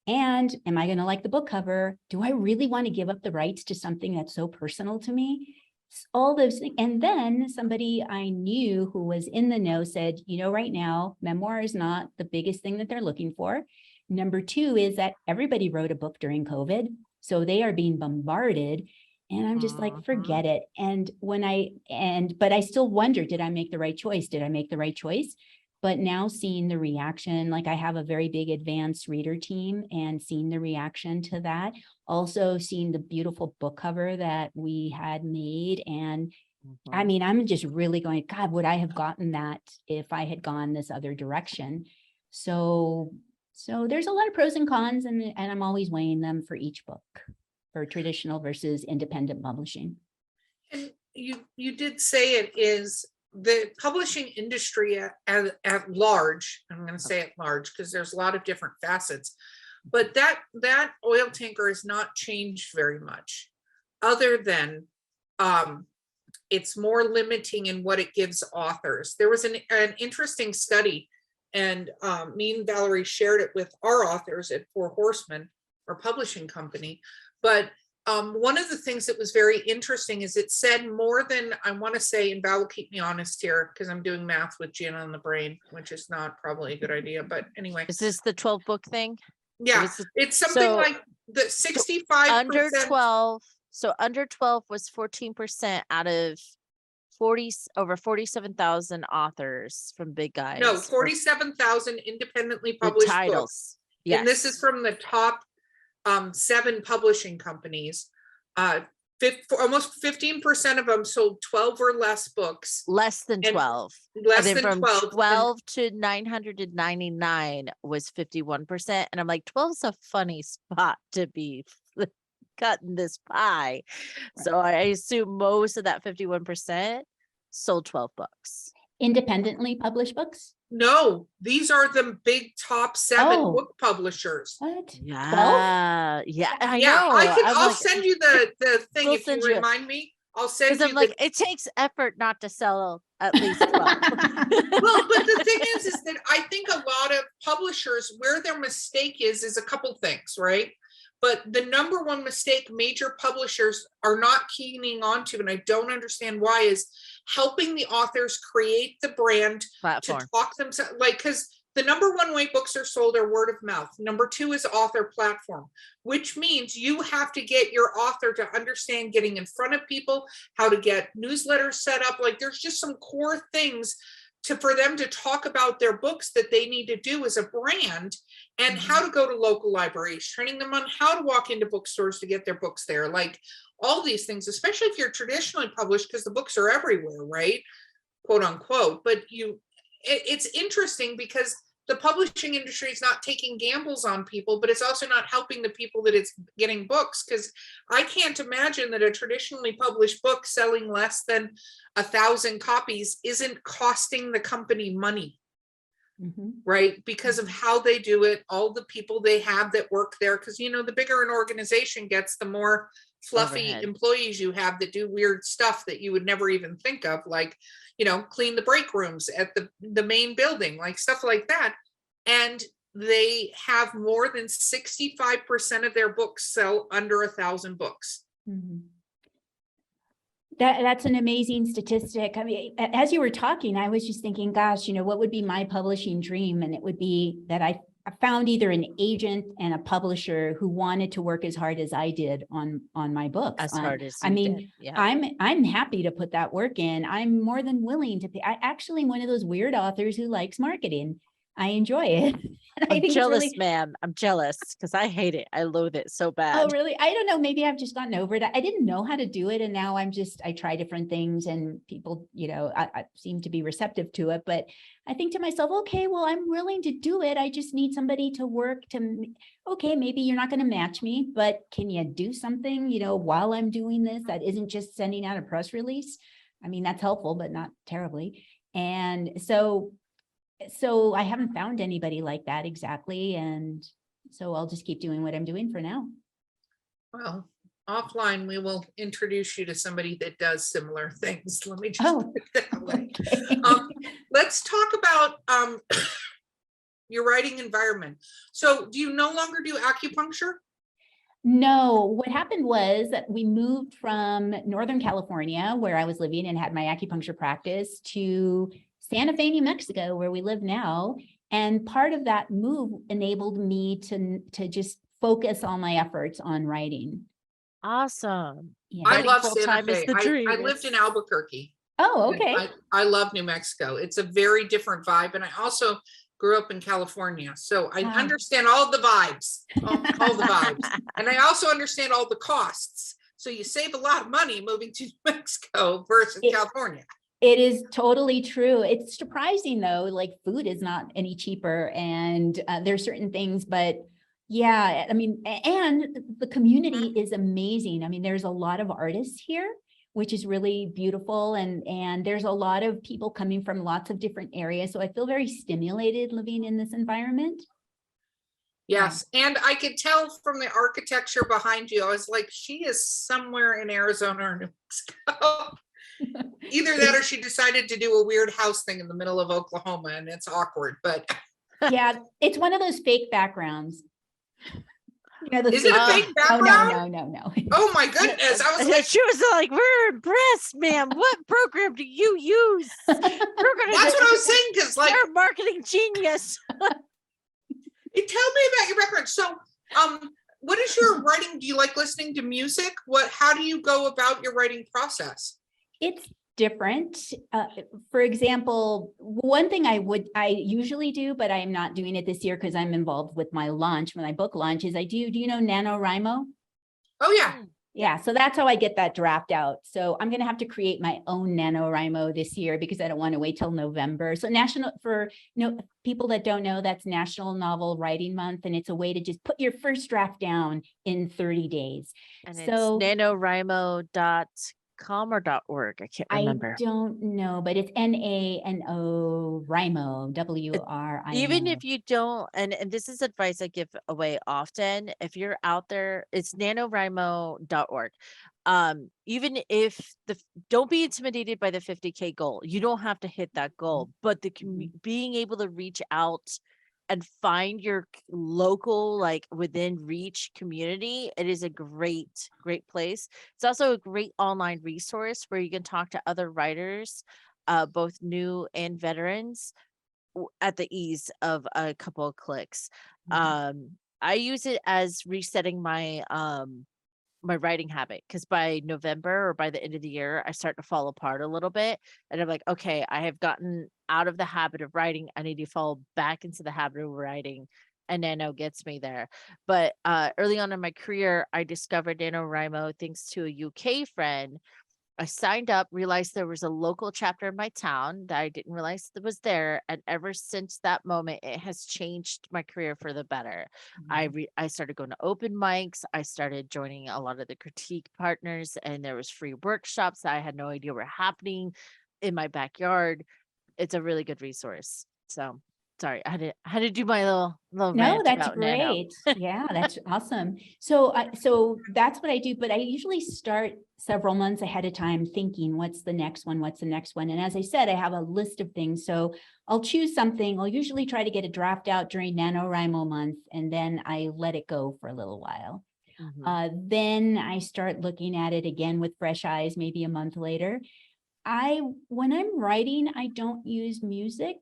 And am I going to like the book cover? Do I really want to give up the rights to something that's so personal to me? All those things. And then somebody I knew who was in the know said, right now, memoir is not the biggest thing that they're looking for. Number two is that everybody wrote a book during COVID. So they are being bombarded. And I'm just like, forget it. And but I still wonder, did I make the right choice? Did I make the right choice? But now seeing the reaction, like I have a very big advanced reader team, and seeing the reaction to that, also seeing the beautiful book cover that we had made. And I mean, I'm just really going, God, would I have gotten that if I had gone this other direction? So there's a lot of pros and cons, and I'm always weighing them for each book, for traditional versus independent publishing. And you did say it is the publishing industry at large. I'm going to say at large because there's a lot of different facets, but that oil tanker has not changed very much, other than it's more limiting in what it gives authors. There was an interesting study, and me and Valerie shared it with our authors at Four Horsemen, our publishing company. But one of the things that was very interesting is it said more than, I want to say, and Val will keep me honest here because I'm doing math with Gina on the brain, which is not probably a good idea. But anyway. Is this the 12 book thing? Yeah, it's something like the 65%. Under 12. So under 12 was 14% out of over 47,000 authors from big guys. No, 47,000 independently published titles. books. Yes. And this is from the top 7 publishing companies. Almost 15% of them sold 12 or less books. Less than 12. Less and then than from 12. 12 to 999 was 51%. And I'm like, 12 is a funny spot to be cutting this pie. Right. So I assume most of that 51% sold 12 books. Independently published books? No, these are the big top 7 book publishers. What? Yeah. 12? Yeah, I know. I'll send you the thing if you remind me. I'll send you. I'm like, it takes effort not to sell at least 12. Well, but the thing is that I think a lot of publishers, where their mistake is a couple things, right? But the number one mistake major publishers are not keying on to, and I don't understand why, is helping the authors create the brand platform to talk themselves, like, because the number one way books are sold are word of mouth. Number 2 is author platform, which means you have to get your author to understand getting in front of people, how to get newsletters set up. Like, there's just some core things for them to talk about their books that they need to do as a brand, and how to go to local libraries, training them on how to walk into bookstores to get their books there. Like, all these things, especially if you're traditionally published, because the books are everywhere, right? Quote unquote. But it's interesting because the publishing industry is not taking gambles on people, but it's also not helping the people that it's getting books. Because I can't imagine that a traditionally published book selling less than 1,000 copies isn't costing the company money. Mhm. right? Because of how they do it, all the people they have that work there. Because, you know, the bigger an organization gets, the more fluffy Overhead. employees you have that do weird stuff that you would never even think of, like, you know, clean the break rooms at the main building, like stuff like that. And they have more than 65% of their books sell under 1,000 books. Mhm. That's an amazing statistic. I mean, as you were talking, I was just thinking, gosh, you know, what would be my publishing dream? And it would be that I found either an agent and a publisher who wanted to work as hard as I did on my books. As hard as I you mean, did. Yeah. I'm happy to put that work in. I'm more than willing to pay. I actually one of those weird authors who likes marketing. I enjoy it. And I I'm think it's jealous, really, ma'am. I'm jealous because I hate it. I loathe it so oh, bad. really? I don't know. Maybe I've just gotten over it. I didn't know how to do it. And now I try different things and people, you know, I seem to be receptive to it. But I think to myself, okay, well, I'm willing to do it. I just need somebody to work okay, maybe you're not going to match me, but can you do something, you know, while I'm doing this that isn't just sending out a press release? I mean, that's helpful, but not terribly. And so I haven't found anybody like that exactly. And so I'll just keep doing what I'm doing for now. Well, offline, we will introduce you to somebody that does similar things. Let me just Oh, put it that way. okay. Let's talk about your writing environment. So do you no longer do acupuncture? No, what happened was that we moved from Northern California, where I was living and had my acupuncture practice, to Santa Fe, New Mexico, where we live now. And part of that move enabled me to just focus all my efforts on writing. Awesome. Yeah. I Writing love Santa full-time is Fe. the dream. I lived in Albuquerque. Oh, And okay. I love New Mexico. It's a very different vibe. And I also grew up in California. So I Ah. understand all the vibes, all the vibes. And I also understand all the costs. So you save a lot of money moving to New Mexico versus California. It is totally true. It's surprising though, like food is not any cheaper and there's certain things, but yeah, I mean, and the community is amazing. I mean, there's a lot of artists here, which is really beautiful. And there's a lot of people coming from lots of different areas. So I feel very stimulated living in this environment. Yes. And I could tell from the architecture behind you, I was like, she is somewhere in Arizona or New Mexico. Either that or she decided to do a weird house thing in the middle of Oklahoma and it's awkward, but yeah, it's one of those fake backgrounds. You know, is it a fake background? No. Oh my goodness. I was like, She was like, we're impressed, ma'am. What program do you use? that's what I was saying. Cause like, You're a marketing genius. you tell me about your background. So, what is your writing? Do you like listening to music? How do you go about your writing process? It's different. For example, one thing I usually do, but I'm not doing it this year because I'm involved with my launch, my book launch, is do you know NaNoWriMo? Oh yeah. Yeah, so that's how I get that draft out. So I'm going to have to create my own NaNoWriMo this year because I don't want to wait till November. So people that don't know, that's National Novel Writing Month. And it's a way to just put your first draft down in 30 days. And So it's NaNoWriMo.com or .org. I can't remember. I don't know, but it's NaNo Wrimo, WRIMO. Even if you don't, and this is advice I give away often, if you're out there, it's NaNoWriMo.org. Even if don't be intimidated by the 50K goal. You don't have to hit that goal, but being able to reach out and find your local, like within reach community, it is a great place. It's also a great online resource where you can talk to other writers, both new and veterans, at the ease of a couple of clicks. I use it as resetting my my writing habit, because by November or by the end of the year, I start to fall apart a little bit. And I'm like, okay, I have gotten out of the habit of writing. I need to fall back into the habit of writing. And Nano gets me there. But early on in my career, I discovered NaNoWriMo thanks to a UK friend. I signed up, realized there was a local chapter in my town that I didn't realize that was there. And ever since that moment, it has changed my career for the better. I started going to open mics. I started joining a lot of the critique partners, and there was free workshops that I had no idea were happening in my backyard. It's a really good resource. So Sorry, I had to do my little No, rant that's about Nano. great. Yeah, that's awesome. So that's what I do, but I usually start several months ahead of time thinking, what's the next one? What's the next one? And as I said, I have a list of things. So I'll choose something. I'll usually try to get a draft out during NaNoWriMo month, and then I let it go for a little while. Then I start looking at it again with fresh eyes, maybe a month later. When I'm writing, I don't use music.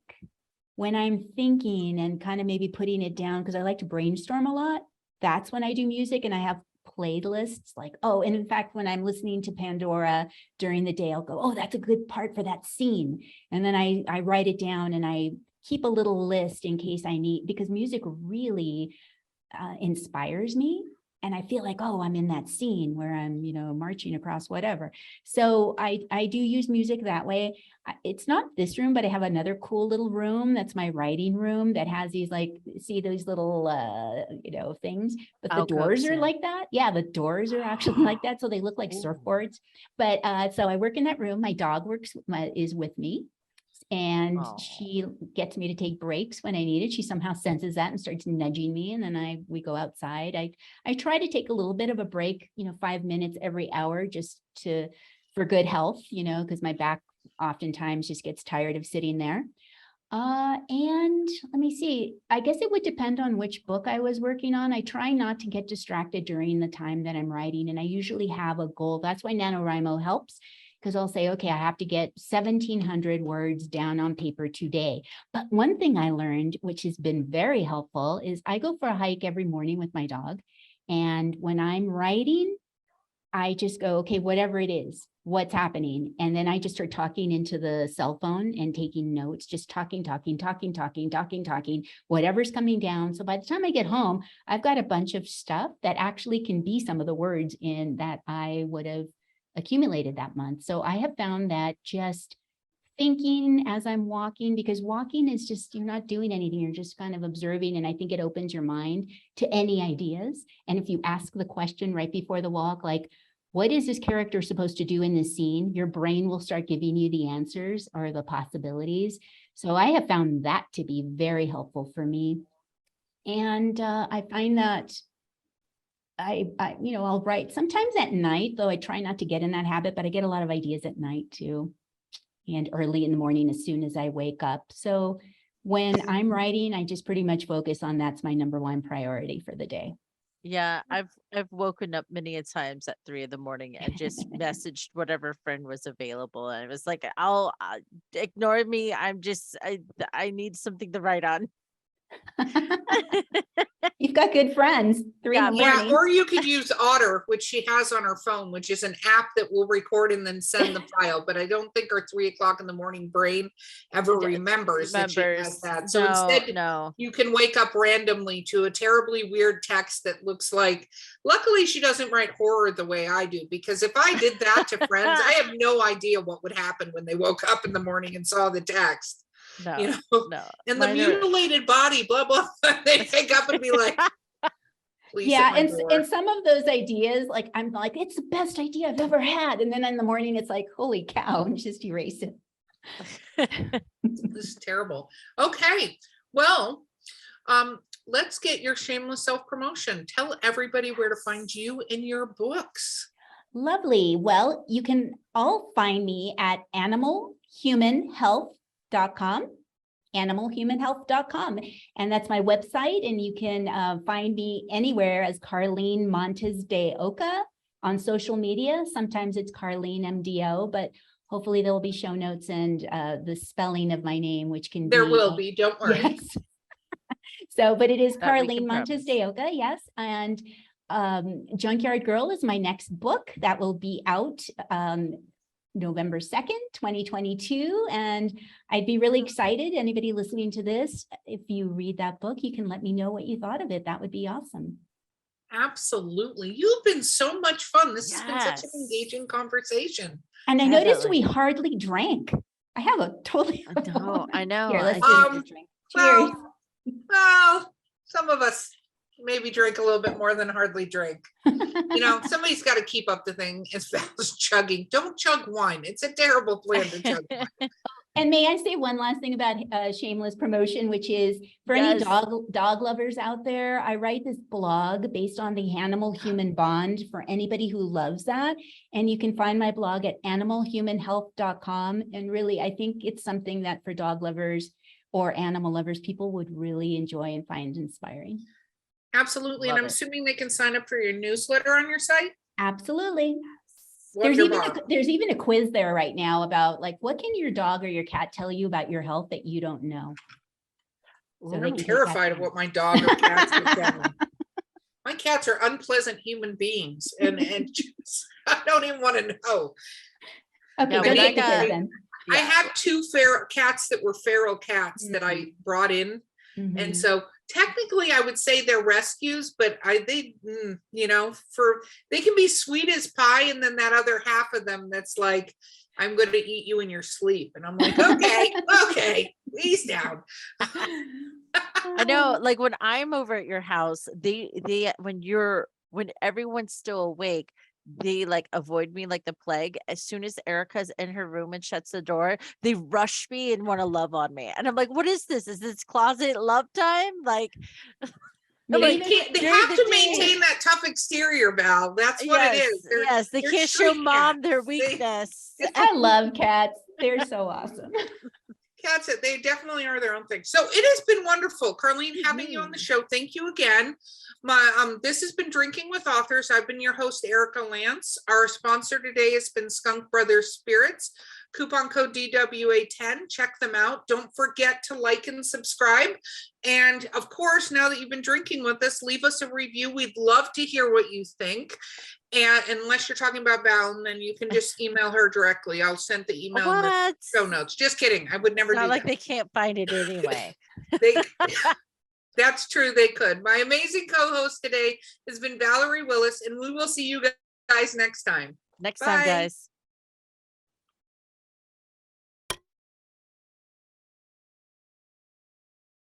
When I'm thinking and kind of maybe putting it down, because I like to brainstorm a lot, that's when I do music, and I have playlists like, oh, and in fact, when I'm listening to Pandora during the day, I'll go, oh, that's a good part for that scene. And then I write it down, and I keep a little list in case I need, because music really inspires me. And I feel like, oh, I'm in that scene where I'm, marching across whatever. So I do use music that way. It's not this room, but I have another cool little room. That's my writing room that has these, like, see those little, things, but the doors are like that. Yeah, the doors are actually like that. So they look like surfboards. But so I work in that room. My dog is with me. And she gets me to take breaks when I need it. She somehow senses that and starts nudging me. And then we go outside. I try to take a little bit of a break, 5 minutes every hour, just for good health, because my back oftentimes just gets tired of sitting there. And let me see, I guess it would depend on which book I was working on. I try not to get distracted during the time that I'm writing. And I usually have a goal. That's why NaNoWriMo helps. Because I'll say, okay, I have to get 1,700 words down on paper today. But one thing I learned, which has been very helpful, is I go for a hike every morning with my dog. And when I'm writing, I just go, okay, whatever it is, what's happening? And then I just start talking into the cell phone and taking notes, just talking, whatever's coming down. So by the time I get home, I've got a bunch of stuff that actually can be some of the words in that I would have accumulated that month. So I have found that just thinking as I'm walking, because walking is just, you're not doing anything, you're just kind of observing. And I think it opens your mind to any ideas. And if you ask the question right before the walk, like, what is this character supposed to do in this scene? Your brain will start giving you the answers or the possibilities. So I have found that to be very helpful for me. And I find that I'll write sometimes at night, though I try not to get in that habit, but I get a lot of ideas at night too, and early in the morning as soon as I wake up. So when I'm writing, I just pretty much focus on that's my number one priority for the day. Yeah, I've woken up many a times at 3 a.m. and just messaged whatever friend was available, and it was like, I'll ignore me. I need something to write on. You've got good friends. 3 in the morning. Yeah, or you could use Otter, which she has on her phone, which is an app that will record and then send the file. But I don't think her 3 o'clock in the morning brain ever remembers that she has that. So instead, you can wake up randomly to a terribly weird text that looks like, luckily she doesn't write horror the way I do, because if I did that to friends, I have no idea what would happen when they woke up in the morning and saw the text. No, and the mutilated body, blah blah. They pick up and be like, please. Yeah, and some of those ideas, like, I'm like, it's the best idea I've ever had, and then in the morning it's like, holy cow, and just erase it. This is terrible. Okay, well, let's get your shameless self-promotion. Tell everybody where to find you and your books. Lovely. Well, you can all find me at animalhumanhealth.com, animalhumanhealth.com. And that's my website. And you can find me anywhere as Carlyn Montes de Oca on social media. Sometimes it's Carlyn MDO, but hopefully there will be show notes and the spelling of my name, which can there will be, don't worry. Yes. So, but it is Carlyn Montes de Oca, yes. And Junkyard Girl is my next book that will be out November 2nd, 2022. And I'd be really excited. Anybody listening to this, if you read that book, you can let me know what you thought of it. That would be awesome. Absolutely. You've been so much fun. This has been such an engaging conversation. And I noticed we hardly drank. I have a totally. I know. Here, let's do a drink. Cheers. Well, some of us maybe drink a little bit more than hardly drink. Somebody's got to keep up the thing as fast as chugging. Don't chug wine. It's a terrible plan to chug wine. And may I say one last thing about shameless promotion, which is for any Yes. dog lovers out there, I write this blog based on the animal human bond for anybody who loves that. And you can find my blog at animalhumanhealth.com. And really, I think it's something that for dog lovers or animal lovers, people would really enjoy and find inspiring. Absolutely. And Love I'm it. assuming they can sign up for your newsletter on your site. Absolutely. There's Wonderful. even a quiz there right now about like, what can your dog or your cat tell you about your health that you don't know? So they I'm can take terrified that of what my dog or cats would tell me. My cats are unpleasant human beings, and just, I don't even want to know. Okay, Yeah, go when take the I quiz got- then. I Yeah. have two feral cats that were feral cats that I brought in. And Mhm. so technically I would say they're rescues, but they can be sweet as pie. And then that other half of them that's like, I'm going to eat you in your sleep. And I'm like, okay, ease down. I know, like when I'm over at your house, when everyone's still awake, they like avoid me like the plague. As soon as Erica's in her room and shuts the door, they rush me and want to love on me. And I'm like, what is this? Is this closet love time? Like, Maybe They during have the to day. maintain that tough exterior, Val. That's what it is. Yes, they they're can't show street mom their cats. weakness. I love cats. They're so awesome. Cats, they definitely are their own thing. So it has been wonderful, Carlyn, having you on the show. Thank you again. This has been Drinking with Authors. I've been your host, Erica Lance. Our sponsor today has been Skunk Brothers Spirits. Coupon code DWA10. Check them out. Don't forget to like and subscribe. And of course, now that you've been drinking with us, leave us a review. We'd love to hear what you think. And unless you're talking about Val, then you can just email her directly. I'll send the email in the What? show notes. Just kidding. I would never Not do like that. they can't find it anyway. That's true. They could. My amazing co-host today has been Valerie Willis, and we will see you guys next time. Next Bye. time, guys.